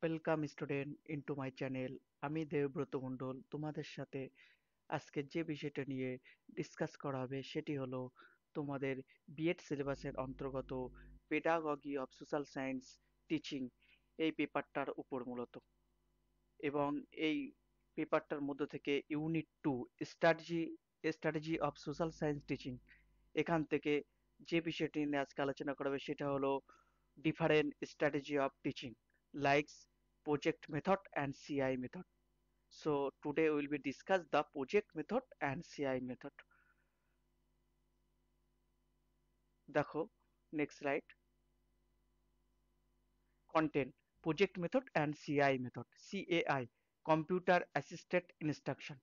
Welcome student into my channel. আমি দেবব্রত মণ্ডল। তোমাদের সাথে আজকে যে বিষয়টা নিয়ে ডিসকাস করা হবে সেটি হলো তোমাদের বিএড সিলেবাসের অন্তর্গত pedagogy of social science teaching এই পেপারটার উপর মূলত। এবং এই পেপারটার মধ্যে থেকে unit 2 strategy strategy of social science teaching, এখান থেকে যে বিষয়টি নিয়ে আজকে আলোচনা করা হবে সেটা হলো different strategy of teaching likes project method and CI method. So today we will be discuss the project method and CI method. দেখো next slide. Content, project method and CI method. CAI, computer assisted instruction,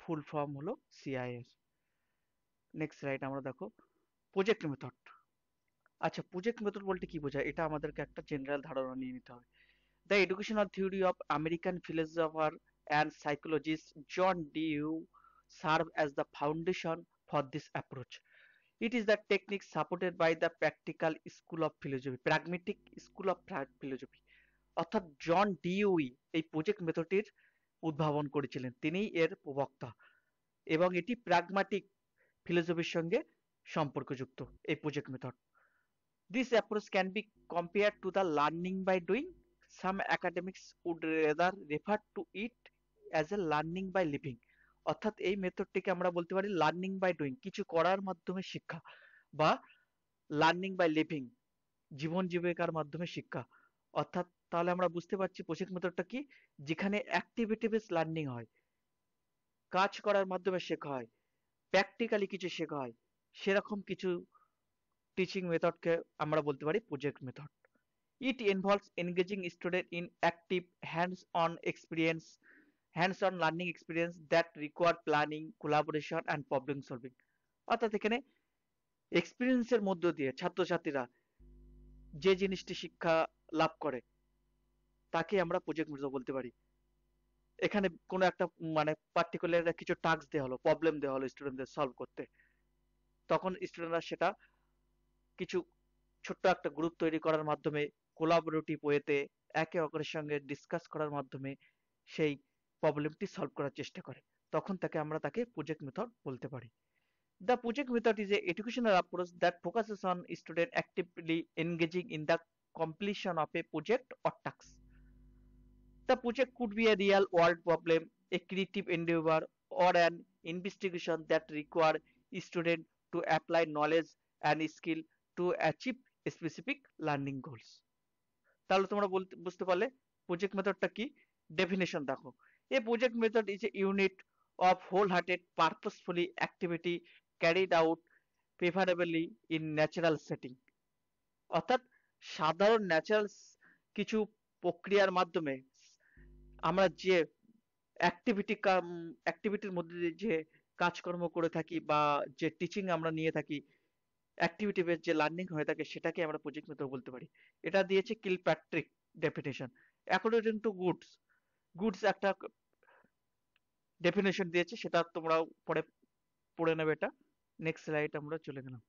full form হলো CI এর। next slide আমরা দেখো project method। আচ্ছা, project method বলতে কি বোঝায় এটা আমাদেরকে একটা জেনারেল ধারণা নিয়ে নিতে হবে। The educational theory of American philosopher and psychologist John Dewey serve as the foundation for this approach. It is the technique supported by the practical school of philosophy, pragmatic school of philosophy. অর্থাৎ John Dewey এই project মেথডটির উদ্ভাবন করেছিলেন, তিনিই এর প্রবক্তা এবং এটি প্রাগমাটিক ফিলোসফির সঙ্গে সম্পর্কযুক্ত এই project method. This approach can be compared to the learning by doing. Some academics would rather refer to it as a learning by living. অর্থাৎ এই মেথডটিকে আমরা বলতে পারি লার্নিং বাই ডুইং, কিছু করার মাধ্যমে শিক্ষা, বা লার্নিং বাই লিভিং, জীবন জীবিকার মাধ্যমে শিক্ষা। অর্থাৎ তাহলে আমরা বুঝতে পারছি প্রজেক্ট মেথডটা কি, যেখানে অ্যাক্টিভিটি বেস লার্নিং হয়, কাজ করার মাধ্যমে শেখা হয়, প্র্যাকটিক্যালি কিছু শেখা হয়, সেরকম কিছু টিচিং মেথডকে আমরা বলতে পারি project method. It involves engaging students in active hands-on learning experience that require planning, collaboration and problem solving. অর্থাৎ এখানে এক্সপিরিয়েন্সের মধ্য দিয়ে ছাত্রছাত্রীরা যে জিনিসটি শিক্ষা লাভ করে তাকে আমরা প্রজেক্ট মেথড বলতে পারি। এখানে কোনো একটা পার্টিকুলার কিছু টাস্ক দেওয়া হলো, প্রবলেম দেওয়া হলো স্টুডেন্টদের সলভ করতে, তখন স্টুডেন্টরা সেটা কিছু ছোট্ট একটা গ্রুপ তৈরি করার মাধ্যমে কোলাবোরেটিভ ওয়েতে একে অপরের সঙ্গে ডিসকাস করার মাধ্যমে সেই প্রবলেমটি সলভ করার চেষ্টা করে, তখন তাকে প্রজেক্ট মেথড বলতে পারি। The project method is A educational approach that focuses on student actively engaging in the completion of a project or task. The project could be a real world problem, a creative endeavor, or an investigation that require student to apply knowledge and skill to achieve specific learning goals. তাহলে তোমরা বুঝতে পারলে project মেথডটা কি। Definition দেখো, a project method is a unit of whole hearted purposefully activity carried out preferably in natural setting. অর্থাৎ সাধারণ natural কিছু প্রক্রিয়ার মাধ্যমে আমরা যে অ্যাক্টিভিটির মধ্যে দিয়ে যে কাজকর্ম করে থাকি বা যে টিচিং আমরা নিয়ে থাকি, অ্যাক্টিভিটি বেস যে লার্নিং হয়ে থাকে সেটাকে আমরা প্রজেক্ট মেথড বলতে পারি। এটা দিয়েছে Kilpatrick definition. According to goods একটা ডেফিনেশন দিয়েছে, সেটা তোমরা পরে পড়ে নেবে। এটা নেক্সট স্লাইড আমরা চলে গেলাম।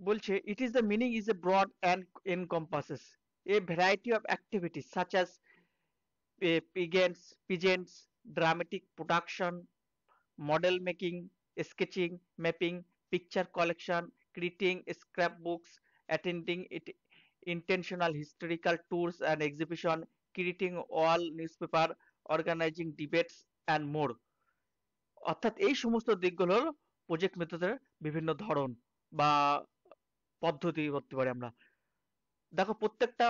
বলছে it is the meaning is a broad and encompasses a variety of activities such as pageants, dramatic production, model making, sketching, mapping, picture collection, creating scrapbooks, attending intentional historical tours and exhibition, creating wall newspaper, organizing debates and more. অর্থাৎ এই সমস্ত দিকগুলো হলো project মেথডের বিভিন্ন ধরন বা পদ্ধতি বলতে পারি আমরা। দেখো প্রত্যেকটা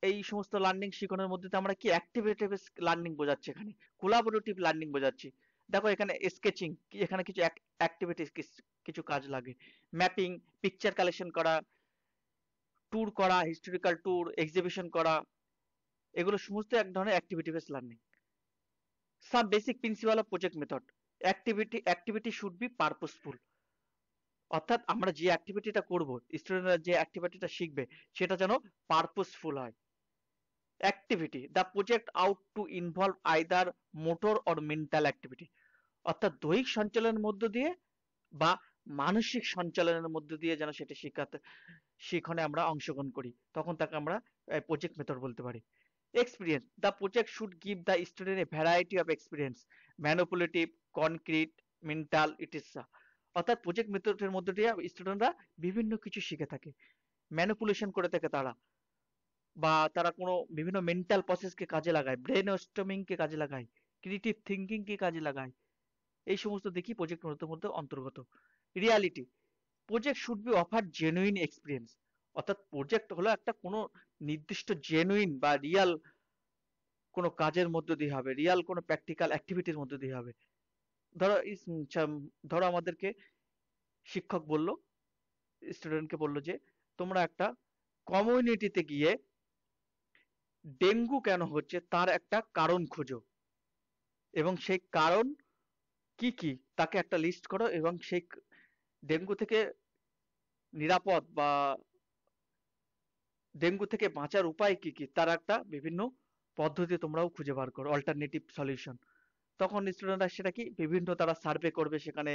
এই সমস্ত লার্নিং শিখানোর মধ্যে আমরা কি অ্যাক্টিভিটি লার্নিং বোঝাচ্ছি, এখানে কোলাবোরেটিভ লার্নিং বোঝাচ্ছি। দেখো এখানে স্কেচিং, এখানে কিছু অ্যাক্টিভিটিস, কিছু কাজ লাগে, ম্যাপিং, পিকচার কালেকশন করা, ট্যুর করা, হিস্টোরিক্যাল ট্যুর, এক্সিবিশন করা, এগুলো সমস্ত এক ধরনের activity base learning. Some basic principal of project method, activity should be purposeful. অর্থাৎ আমরা যে অ্যাক্টিভিটিটা করব, স্টুডেন্টরা যে অ্যাক্টিভিটিটা শিখবে সেটা যেন পারপোজফুল হয়। Activity, the project out to involve either motor or mental activity. অর্থাৎ দৈহিক সঞ্চালনের মধ্য দিয়ে বা মানসিক সঞ্চালনের মধ্য দিয়ে যেন সেটা শিখনে আমরা অংশগ্রহণ করি, তখন তাকে আমরা প্রজেক্ট মেথড বলতে পারি। Experience, the project should give the student a variety of experience, manipulative, concrete, mental, etcetera. অর্থাৎ প্রজেক্ট মেথডের মধ্য দিয়ে স্টুডেন্টরা বিভিন্ন কিছু শিখে থাকে, ম্যানিপুলেশন করে থাকে তারা, বা তারা কোনো বিভিন্ন মেন্টাল প্রসেসকে কাজে লাগায়, ব্রেন স্টর্মিং কে কাজে লাগায়, ক্রিয়েটিভ থিঙ্কিং কে কাজে লাগায়। এই সমস্ত দেখি প্রজেক্ট মেথডের মধ্যে অন্তর্গত। Reality, project should be offer genuine experience. অর্থাৎ প্রজেক্ট হলো একটা কোনো নির্দিষ্ট জেনুইন বা রিয়াল কোনো কাজের মধ্য দিয়ে হবে, রিয়াল কোনো প্র্যাকটিক্যাল অ্যাক্টিভিটির মধ্য দিয়ে হবে। ধরো ধরো আমাদেরকে শিক্ষক বলল, স্টুডেন্টকে বললো যে তোমরা একটা কমিউনিটিতে গিয়ে ডেঙ্গু কেন হচ্ছে তার একটা কারণ খোঁজো, এবং সেই কারণ কি কি তাকে একটা লিস্ট করো, এবং সেই ডেঙ্গু থেকে নিরাপদ বা ডেঙ্গু থেকে বাঁচার উপায় কি কি তার একটা বিভিন্ন পদ্ধতি তোমরাও খুঁজে বার করো, অল্টারনেটিভ সলিউশন। তখন স্টুডেন্টরা সেটা কি বিভিন্ন তারা সার্ভে করবে, সেখানে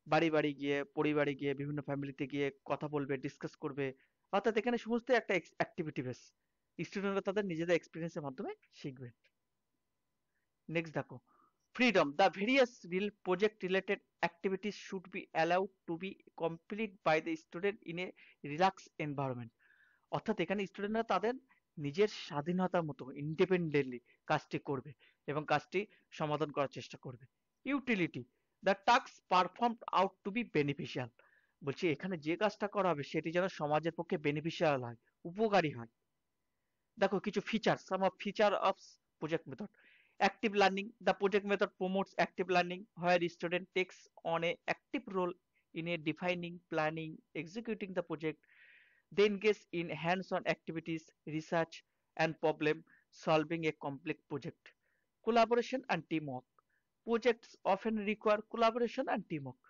বাড়ি বাড়ি গিয়ে, পরিবারে গিয়ে, বিভিন্ন ফ্যামিলিতে গিয়ে কথা বলবে, ডিসকাস করবে। অর্থাৎ এখানে সমস্ত একটা অ্যাক্টিভিটি বেস, স্টুডেন্টরা তাদের নিজেদের এক্সপিরিয়েন্সের মাধ্যমে শিখবে। নেক্সট দেখো, freedom, the various real project related activities should be allowed to be complete by the student in a relaxed environment। অর্থাৎ এখানে স্টুডেন্টরা তাদের নিজের স্বাধীনতার মতো ইন্ডিপেন্ডেন্টলি কাজটি করবে এবং কাজটি সমাধান করার চেষ্টা করবে। Utility, the task perform out to B beneficial. বলছি এখানে যে কাজটা করা হবে সেটি যেন সমাজের পক্ষে বেনিফিশিয়াল হয়, উপকারী হয়। দেখো কিছু feature, some of feature of project method. Active learning, the project method promotes active learning where student takes on a active role in a defining, planning, executing the project. They engage in hands-on activities, research and problem solving a complex project. Collaboration and teamwork. Projects often require collaboration and teamwork,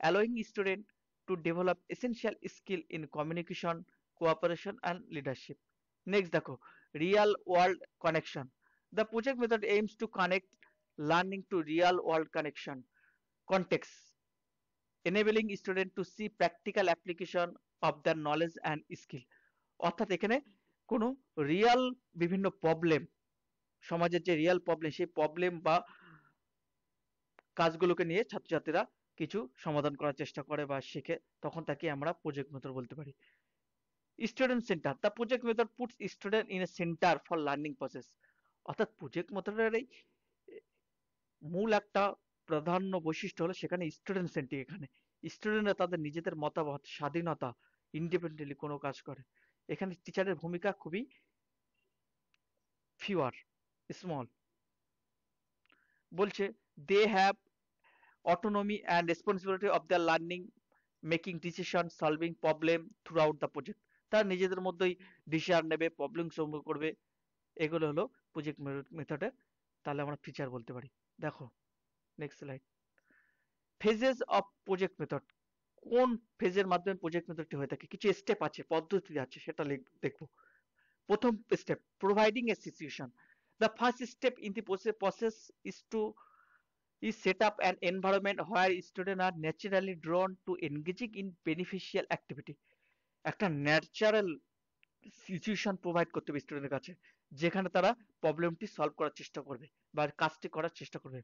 allowing students to develop essential skill in communication, cooperation and leadership. Next দেখো, real world connection. The project method aims to connect learning to real world context, enabling students to see practical application of their knowledge and skill। অর্থাৎ এখানে কোনো Real বিভিন্ন problem, সমাজের যে Real problem, সেই problem বা কাজগুলোকে নিয়ে ছাত্রছাত্রীরা কিছু সমাধান করার চেষ্টা করে বা শেখে, তখন তাকে আমরা প্রজেক্ট মেথড বলতে পারি। Student centre, the project method puts student in a centre for learning process. অর্থাৎ প্রজেক্ট মেথডের এই মূল একটা প্রাধান্য বৈশিষ্ট্য হলো সেখানে স্টুডেন্ট সেন্ট্রিক। এখানে স্টুডেন্টরা তাদের নিজেদের মতামত, স্বাধীনতা, ইন্ডিপেন্ডেন্টলি কোনো কাজ করে। এখানে টিচারের ভূমিকা খুবই ফিওয়ার, স্মল। বলছে they have autonomy and responsibility of the learning, making decision, solving problem throughout the project. তারা নিজেদের মধ্যেই ডিসিশন নেবে, প্রবলেম সলভ করবে। এগুলো হলো প্রজেক্ট মেথডের, তাহলে আমরা ফিচার বলতে পারি। দেখো next slide, phases of project method. কোন ফেজের মাধ্যমে প্রজেক্ট মেথডটি হয়ে থাকে, কিছু স্টেপ আছে, পদ্ধতি আছে, সেটা দেখবো। প্রথম step, providing a situation. The first step in the process is set up an environment where students are naturally drawn to engaging in beneficial activity। একটা ন্যাচারাল সিচুয়েশন প্রোভাইড করতে হবে স্টুডেন্টের কাছে, যেখানে তারা প্রবলেমটি সলভ করার চেষ্টা করবে বা কাজটি করার চেষ্টা করবে।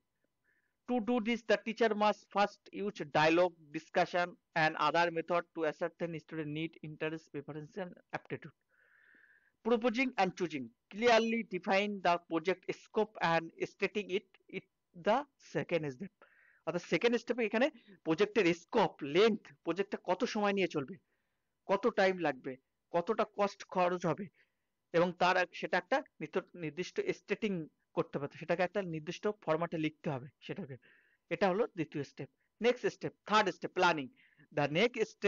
To do this, the teacher must first use dialogue, discussion, and other method to ascertain student need, interest, preference, and aptitude. Proposing and choosing. Clearly define the project scope and stating it the second step। অর্থাৎ second স্টেপে এখানে প্রজেক্টের scope, length, প্রজেক্টটা কত সময় নিয়ে চলবে, কত টাইম লাগবে, কতটা কস্ট খরচ হবে, এবং তার সেটা একটা নির্দিষ্ট স্টেটিং করতে হবে, সেটাকে একটা নির্দিষ্ট ফরম্যাটে লিখতে হবে সেটাকে। এটা হলো দ্বিতীয় step. Next step, third step, planning. The next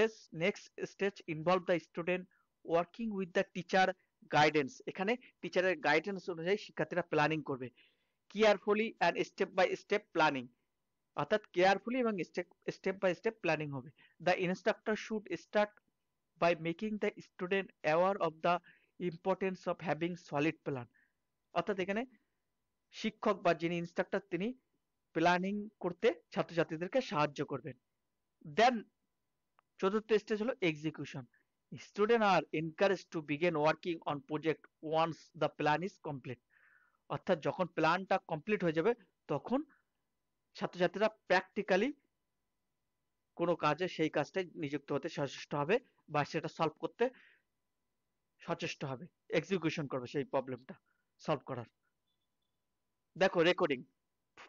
stage involve the student working with the teacher guidance. এখানে টিচারের গাইডেন্স অনুযায়ী শিক্ষার্থীরা প্ল্যানিং করবে। Carefully and step by step planning, অর্থাৎ কেয়ারফুলি এবং স্টেপ বাই স্টেপ প্ল্যানিং হবে। The instructor should start by making the student aware of the importance of having solid plan. অর্থাৎ এখানে শিক্ষক বা যিনি ইনস্ট্রাক্টর তিনি প্ল্যানিং করতে ছাত্রছাত্রীদেরকে সাহায্য করবেন। দেন চতুর্থ স্টেজ হলো execution. Student are encourage to begin working on project once the plan is complete. অর্থাৎ যখন প্ল্যানটা কমপ্লিট হয়ে যাবে তখন ছাত্রছাত্রীরা প্র্যাকটিক্যালি কোনো কাজে সেই কাজটাই নিযুক্ত হতে সচেষ্ট হবে বা সেটা সলভ করতে সচেষ্ট হবে, এক্সিকিউশন করবে সেই প্রবলেমটা সলভ করার। দেখো recording,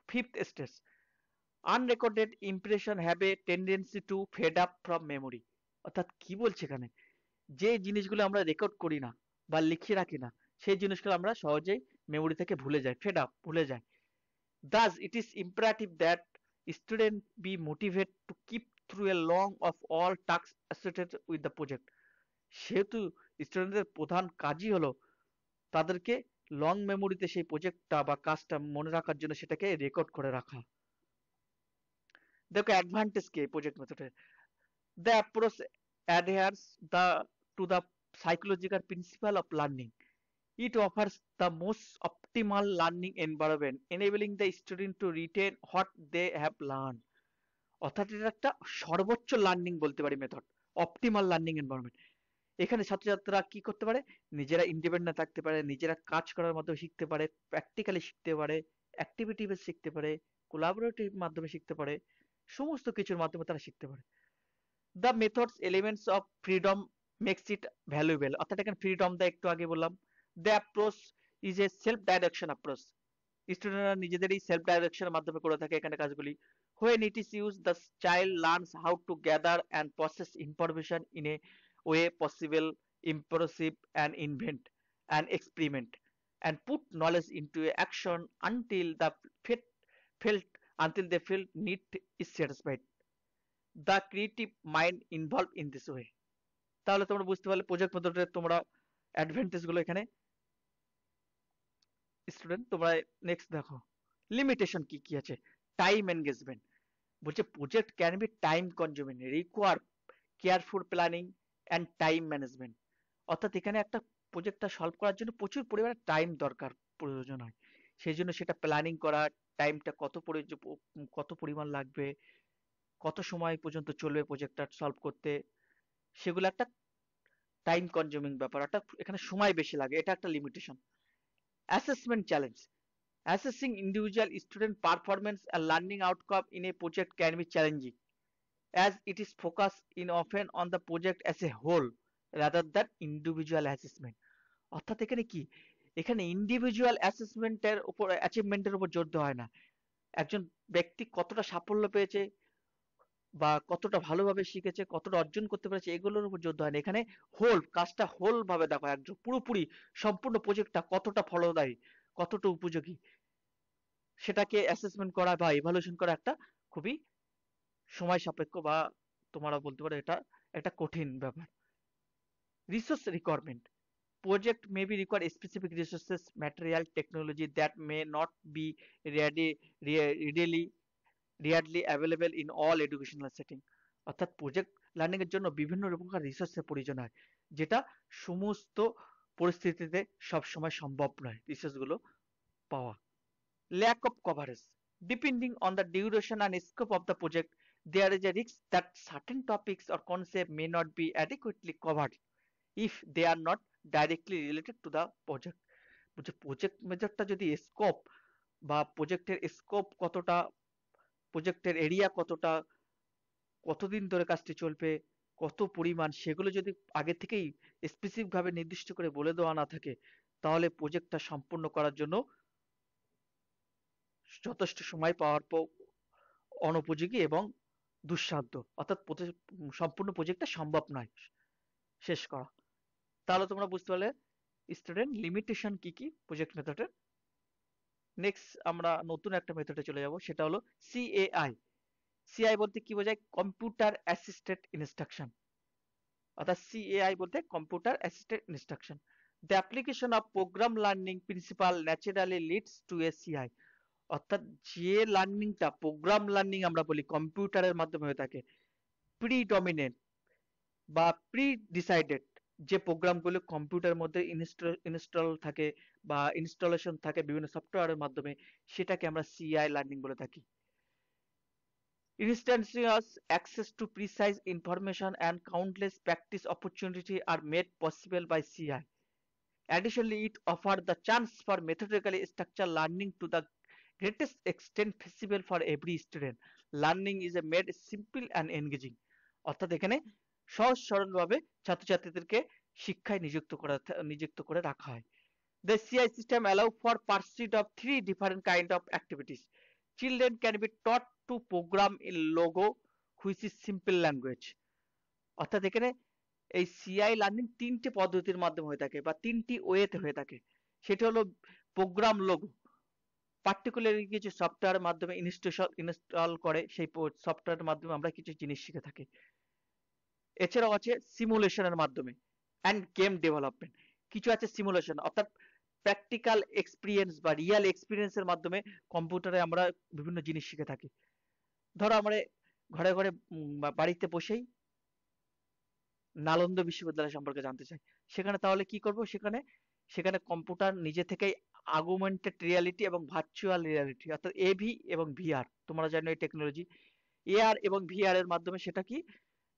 fifth stage, unrecorded impression have a tendency to fade up from memory. অর্থাৎ কি বলছে এখানে, যে জিনিসগুলো আমরা রেকর্ড করি না বা লিখে রাখি না সেই জিনিসগুলো আমরা সহজেই মেমোরি থেকে ভুলে যাই, ফেড আপ, ভুলে যাই। Thus, it is imperative that students be motivated to keep through a long of all tasks associated with the project. সেহেতু স্টুডেন্টদের প্রধান কাজই হলো তাদেরকে লং মেমোরিতে সেই প্রজেক্টটা বা কাজটা মনে রাখার জন্য সেটাকে রেকর্ড করে রাখা। দেখো অ্যাডভান্টেজ কি প্রজেক্ট মেথডের। The approach adheres the to the psychological principle of learning. It offers the most optimal learning environment, enabling the student to retain what they have learned. অর্থাৎ এটা একটা সর্বোচ্চ লার্নিং বলতে পারি মেথড, অপটিমাল লার্নিং এনভায়রনমেন্ট। এখানে ছাত্রছাত্রীরা কি করতে পারে, নিজেরা ইন্ডিপেন্ডেন্ট থাকতে পারে, নিজেরা কাজ করার মাধ্যমে শিখতে পারে, প্র্যাকটিক্যালি শিখতে পারে, অ্যাক্টিভিটি শিখতে পারে, কোলাবোরেটিভ মাধ্যমে শিখতে পারে, সমস্ত কিছুর মাধ্যমে তারা শিখতে পারে। The methods elements of freedom makes it valuable. অর্থাৎ এখানে ফ্রিডম দেয়, একটু আগে বললাম। The approach is a self direction approach. স্টুডেন্টরা নিজেদেরই সেলফ ডাইরেকশনের মাধ্যমে করে থাকে এখানে কাজগুলি। When it is used, the child learns how to gather and process information in a way possible, impressive, and invent and experiment and put knowledge into action fit, felt until they feel need is satisfied. The creative mind involved in this way. তাহলে তোমরা বুঝতে পারলে project মেথডের তোমরা advantage গুলো এখানে। Student তোমরা next দেখো লিমিটেশন কি কি আছে। টাইম এনগেজমেন্ট বলছে project can be time consuming, require careful planning and time management. অর্থাৎ এখানে একটা প্রজেক্টটা সলভ করার জন্য প্রচুর পরিমাণে টাইম দরকার, প্রয়োজন হয়। সেই জন্য সেটা প্ল্যানিং করা, টাইমটা কত পরিমাণ লাগবে, কত সময় পর্যন্ত চলবে প্রজেক্টটা সলভ করতে, সেগুলো একটা টাইম কনজিউমিং ব্যাপার, একটা এখানে সময় বেশি লাগে, এটা একটা limitation. Assessment challenge, assessing individual student performance and learning outcome in a project can be challenging as it is focused in often on the project as a whole rather than individual assessment. অর্থাৎ এখানে কি, এখানে individual অ্যাসেসমেন্টের উপর, অ্যাচিভমেন্টের উপর জোর দেওয়া হয় না। একজন ব্যক্তি কতটা সাফল্য পেয়েছে বা কতটা ভালোভাবে শিখেছে, কতটা অর্জন করতে পেরেছে এগুলোর উপর জোর দেওয়া হয় না। এখানে হোল কাজটা হোল ভাবে দেখো, একদম পুরোপুরি সম্পূর্ণ প্রজেক্টটা কতটা ফলদায়ী, কতটা উপযোগী, সেটাকে অ্যাসেসমেন্ট করা বা ইভালুয়েশন করা একটা খুবই সময় সাপেক্ষ বা তোমরা বলতে পারো এটা একটা কঠিন ব্যাপার। Resource requirement, project may be require specific resources, material, technology that may not be ready, readily readily available in all educational setting. অর্থাৎ প্রজেক্ট লার্নিং এর জন্য বিভিন্ন রকমের রিসোর্সের প্রয়োজন হয়, যেটা সমস্ত পরিস্থিতিতে সব সময় সম্ভব নয় রিসোর্স গুলো পাওয়া। Lack of coverage, depending on the duration and scope of the project, there is a risk that certain topics or concepts may not be adequately covered if they are not directly related to the project. বলছে project মেজরটা যদি scope বা প্রজেক্টের scope কতটা, প্রজেক্টের area কতটা, কতদিন ধরে কাজটি চলবে, কত পরিমাণ, সেগুলো যদি আগে থেকেই স্পেসিফিক ভাবে নির্দিষ্ট করে বলে দেওয়া না থাকে তাহলে প্রজেক্টটা সম্পূর্ণ করার জন্য যথেষ্ট সময় পাওয়ার পর অনুপযোগী এবং দুঃসাধ্য, অর্থাৎ সম্পূর্ণ প্রজেক্টটা সম্ভব নয় শেষ করা। তাহলে তোমরা বুঝতে পারলে স্টুডেন্ট লিমিটেশন কি কি প্রজেক্ট মেথডের। নেক্সট আমরা নতুন একটা মেথডে চলে যাব, সেটা হলো সিএআই। সিআই বলতে কি বোঝায়, কম্পিউটার অ্যাসিস্টেড ইনস্ট্রাকশন। অর্থাৎ সিএআই বলতে computer assisted instruction. The application of program learning principle naturally leads to a CI. অর্থাৎ যে লার্নিংটা প্রোগ্রাম লার্নিং আমরা বলি কম্পিউটারের মাধ্যমে হয়ে থাকে, প্রিডমিনেন্ট বা প্রি ডিসাইডেড যে প্রোগ্রামগুলো কম্পিউটারের মধ্যে ইনস্টল থাকে বা ইনস্টলেশন থাকে বিভিন্ন সফটওয়্যারের মাধ্যমে, সেটাকে আমরা সিআই লার্নিং বলে থাকি। Instantaneous access to precise information and countless practice opportunities are made possible by CI. Additionally, it offers the chance for methodically structured learning to the greatest extent feasible for every student. Learning is made simple and engaging. অর্থাৎ এখানে সহজ সরলভাবে ছাত্রছাত্রীদেরকে শিক্ষায় নিযুক্ত করে রাখা হয়। The CI system allow for pursuit of three different kind of activities. Children can be taught to program in Logo, which is simple language. অর্থাৎ এখানে এই সিআই লার্নিং তিনটে পদ্ধতির মাধ্যমে হয়ে থাকে বা তিনটি ওয়েতে হয়ে থাকে। সেটা হলো প্রোগ্রাম লোগো, পার্টিকুলারলি কিছু সফটওয়্যারের মাধ্যমে ইনস্টল করে সেই সফটওয়্যারের মাধ্যমে আমরা কিছু জিনিস শিখে থাকি। এছাড়াও আছে সিমুলেশনের মাধ্যমে অ্যান্ড গেম ডেভেলপমেন্ট। কিছু আছে সিমুলেশন অর্থাৎ প্র্যাকটিক্যাল এক্সপিরিয়েন্স বা রিয়েল এক্সপিরিয়েন্সের মাধ্যমে কম্পিউটারে আমরা বিভিন্ন জিনিস শিখে থাকি। ধরো আমরা ঘরে ঘরে বাড়িতে বসেই নালন্দা বিশ্ববিদ্যালয় সম্পর্কে জানতে চাই, সেখানে তাহলে কি করব, সেখানে সেখানে কম্পিউটার নিজে থেকেই অগুমেন্টেড রিয়ালিটি এবং ভার্চুয়াল রিয়ালিটি অর্থাৎ এভি এবং ভিআর, তোমরা জানো এই টেকনোলজি এআর এবং ভিআর এর মাধ্যমে সেটা কি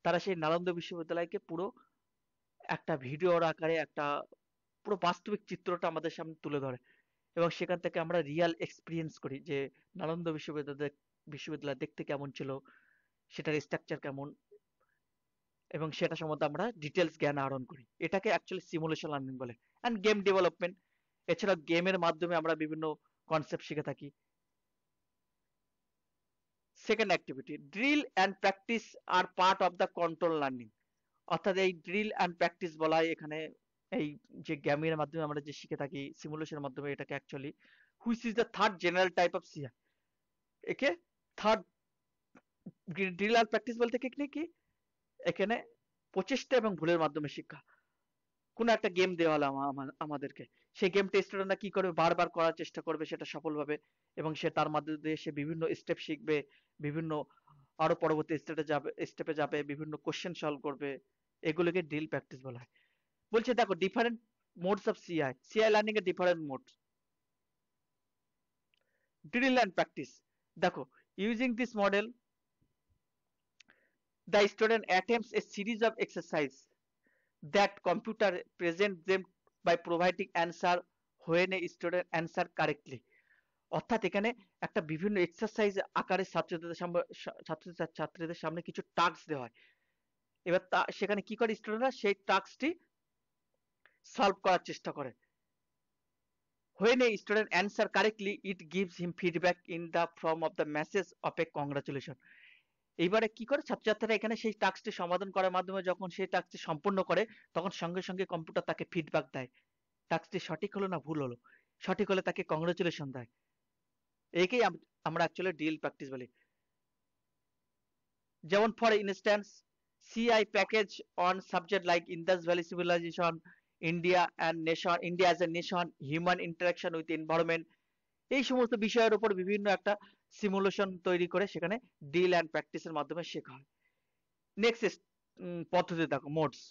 তারা সেই নালন্দা বিশ্ববিদ্যালয়কে পুরো একটা ভিডিওর আকারে একটা পুরো বাস্তবিক চিত্রটা আমাদের সামনে তুলে ধরে এবং সেখান থেকে আমরা রিয়াল এক্সপিরিয়েন্স করি যে নালন্দা বিশ্ববিদ্যালয় দেখতে কেমন ছিল, সেটার স্ট্রাকচার কেমন এবং সেটা সম্বন্ধে আমরা ডিটেলস জ্ঞান আহরণ করি। এটাকে অ্যাকচুয়ালি সিমুলেশন লার্নিং বলে। অ্যান্ড গেম ডেভেলপমেন্ট, এছাড়া গেমের মাধ্যমে আমরা বিভিন্ন কনসেপ্ট শিখে থাকি। Second activity drill and practice are part of the control learning. অর্থাৎ এই ড্রিল অ্যান্ড প্র্যাকটিস বলা হয় এখানে এই যে গেমের মাধ্যমে আমরা যে শিখে থাকি সিমুলেশনের মাধ্যমে, এটাকে actually which is the third general type of CI. একে থার্ড ড্রিল আর প্র্যাকটিস বলতে কি এখানে প্রচেষ্টা এবং ভুলের মাধ্যমে শিক্ষা। কোনো একটা গেম দেওয়া হলো আমাদেরকে, সেই গেমটা স্টুডেন্টরা কি করবে, বারবার করার চেষ্টা করবে সেটা সফলভাবে এবং সে তার মাধ্যমে দিয়ে সে বিভিন্ন স্টেপ শিখবে, বিভিন্ন আরো পরবর্তী স্টেপে যাবে, বিভিন্ন কোশ্চেন সলভ করবে, এগুলোকে ড্রিল প্র্যাকটিস বলা হয়। বলছে দেখো different modes of CI learning এর different modes. Drill and practice, দেখো using this model the student attempts a series of exercise that computer present them by providing answer when a student answer correctly। অর্থাৎ এখানে একটা বিভিন্ন exercise আকারে ছাত্রীদের সামনে কিছু টাস্ক দেওয়া হয়, এবার সেখানে কি করে স্টুডেন্টরা সেই টাস্কটি সলভ করার চেষ্টা করে। when a student answer correctly it gives him feedback in the form of the message of a congratulation। এইবারে কি করে ছাত্রছাত্রীরা এখানে সেই টাস্কটি সমাধান করার মাধ্যমে যখন সেই টাস্কটি সম্পূর্ণ করে তখন সঙ্গে সঙ্গে কম্পিউটার তাকে ফিডব্যাক দেয়, টাস্কটি সঠিক হলো না ভুল হলো, সঠিক হলে তাকে কংগ্রেচুলেশন দেয়। একেই আমরা অ্যাকচুয়ালি ড্রিল প্র্যাকটিস বলি। যেমন for instance CI package on subject like Indus valley civilization, India as a nation, human interaction with environment, এই সমস্ত বিষয়ের উপর বিভিন্ন একটা সিমুলেশন তৈরি করে সেখানে ড্রিল অ্যান্ড প্র্যাকটিসের মাধ্যমে শেখা হয়। নেক্সট পদ্ধতি দেখো modes.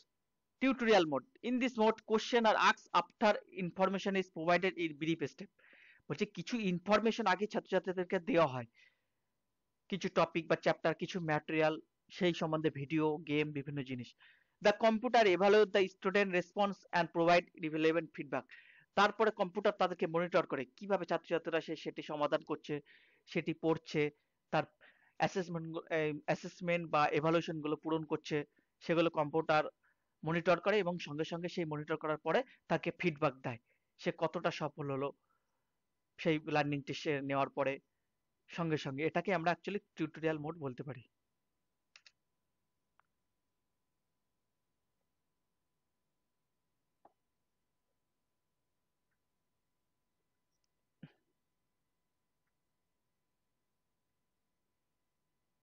Tutorial mode, in this mode question are ask after information is provided in brief step. বলছে কিছু ইনফরমেশন আগে ছাত্রছাত্রীদেরকে দেওয়া হয়, কিছু টপিক বা চ্যাপ্টার, কিছু ম্যাটেরিয়াল, সেই সম্বন্ধে ভিডিও, গেম, বিভিন্ন জিনিস। The computer evaluate the student response and provide relevant feedback. তারপরে কম্পিউটার তাদেরকে মনিটর করে কিভাবে ছাত্রছাত্রীরা সেটি সমাধান করছে, সেটি পড়ছে, তার অ্যাসেসমেন্ট বা এভালুয়েশন গুলো পূরণ করছে, সেগুলো কম্পিউটার মনিটর করে এবং সঙ্গে সঙ্গে সেই মনিটর করার পরে তাকে ফিডব্যাক দেয় সে কতটা সফল হলো সেই লার্নিংটি সে নেওয়ার পরে সঙ্গে সঙ্গে। এটাকে আমরা অ্যাকচুয়ালি টিউটোরিয়াল মোড বলতে পারি।